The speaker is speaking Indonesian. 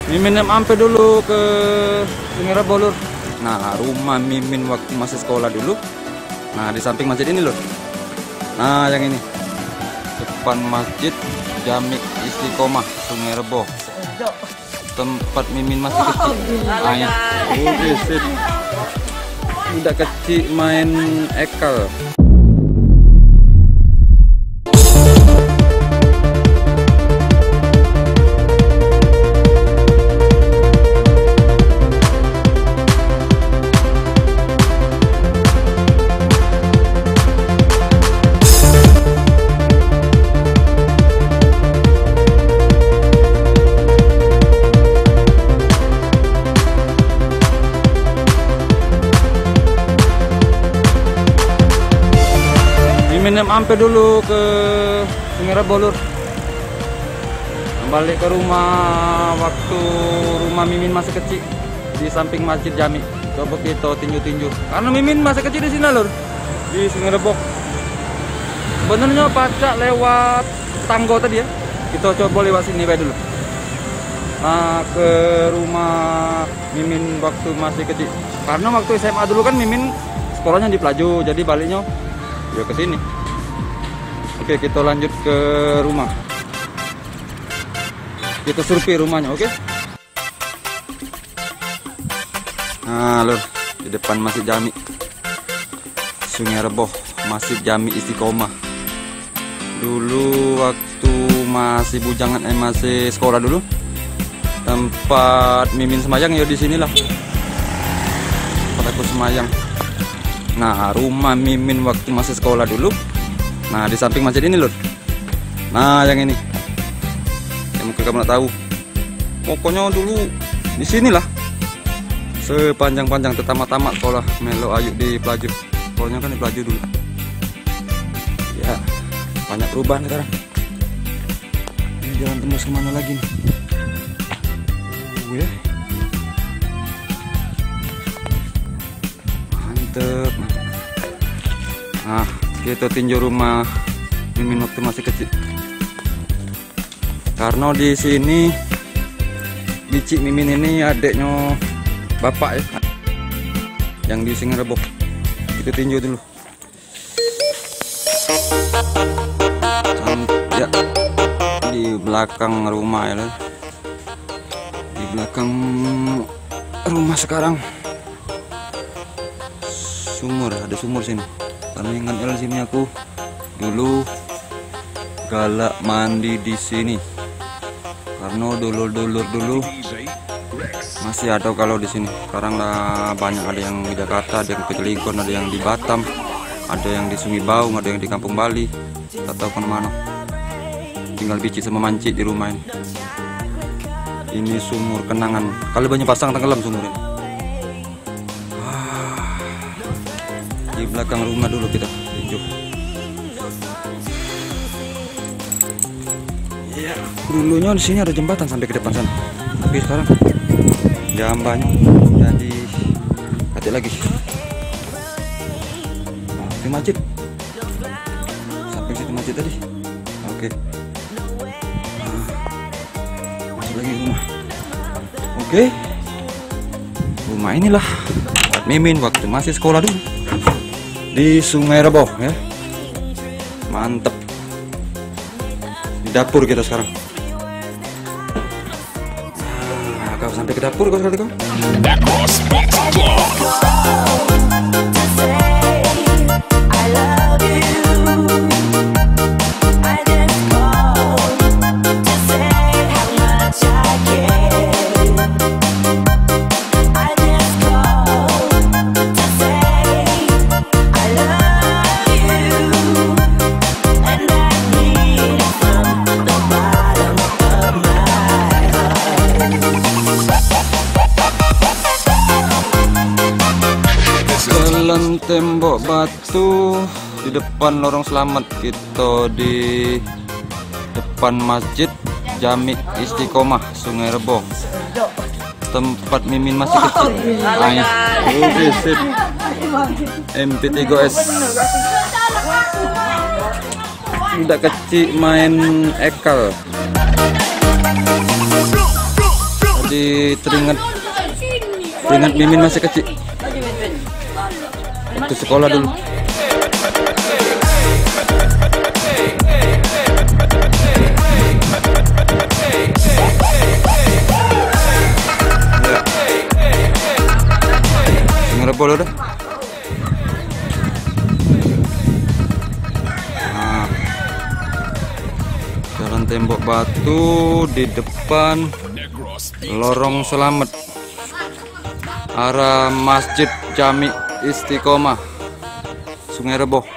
Mimin mampir dulu ke Sungai Rebo, Lur. Nah, rumah Mimin waktu masih sekolah dulu. Nah, di samping masjid ini, Lur. Nah, yang ini. Depan Masjid Jami Istiqomah Sungai Rebo. Tempat Mimin masih kecil. Nah, ya. Sip. Udah kecil main ekal. Mimin mampir dulu ke Sungai Rebo, Lur. Balik ke rumah waktu rumah Mimin masih kecil di samping Masjid Jami. Coba kita tinju-tinju. Karena Mimin masih kecil di sini, Lur. Di Sungai Rebo. Benernya pacak lewat tanggo tadi ya. Kita coba lewat sini dulu. Nah, ke rumah Mimin waktu masih kecil. Karena waktu SMA dulu kan Mimin sekolahnya di Pelaju, jadi baliknya ya ke sini. Oke, kita lanjut ke rumah. Kita survei rumahnya, oke? Nah, Lur, di depan Masjid Jami Sungai Rebo, Masjid Jami Istiqomah. Dulu waktu masih bujangan, masih sekolah dulu, tempat Mimin semayang ya di sinilah. Tempat aku semayang. Nah, rumah Mimin waktu masih sekolah dulu. Nah, di samping masjid ini, Lur. Nah, yang ini. Yang mungkin kamu nak tahu. Pokoknya dulu di sinilah. Sepanjang-panjang tamat sekolah Melo Ayu di Pelaju. Sekolahnya kan di Pelaju dulu. Ya, banyak perubahan sekarang. Ini jalan tembus kemana lagi nih? Ya. Mantep. Nah, kita tinjau rumah Mimin waktu masih kecil. Karena di sini bicik Mimin ini adiknya bapak ya, yang di Sungai Rebo. Kita tinjau dulu. Ya, di belakang rumah ya, di belakang rumah sekarang sumur, ada sumur sini. Karena ingat sini aku dulu galak mandi di sini. Karena dulu masih ada kalau di sini. Sekarang lah banyak, ada yang di Jakarta, ada yang di Cilegon, ada yang di Batam, ada yang di Sungai Baung, ada yang di Kampung Bali, tak tahu kemana. Tinggal bicik sama mancik di rumah ini. Ini sumur kenangan. Kali banyak pasang tenggelam sumur ini. Di belakang rumah dulu kita tinjau. Ya, dulunya di sini ada jembatan sampai ke depan sana. Tapi sekarang jambannya jadi kacau lagi. Nah, di masjid. Sampai situ masjid tadi. Oke. Nah, masuk lagi rumah. Oke. Rumah inilah buat Mimin waktu masih sekolah dulu. Di Sungai Rebo ya. Mantep. Di dapur kita sekarang. Nah, kau sampai ke dapur kau sekali kau. Jalan tembok batu di depan lorong selamat. Kita di depan Masjid Jami Istiqomah Sungai Rebo, tempat Mimin masih kecil. Nah, oke, sip. MP3S. Udah kecil main ekal. Tadi teringat Mimin masih kecil. Waktu sekolah dulu. Ngerebol udah. Nah, jalan tembok batu di depan lorong selamat arah Masjid Jami Istiqomah Sungai Reboh.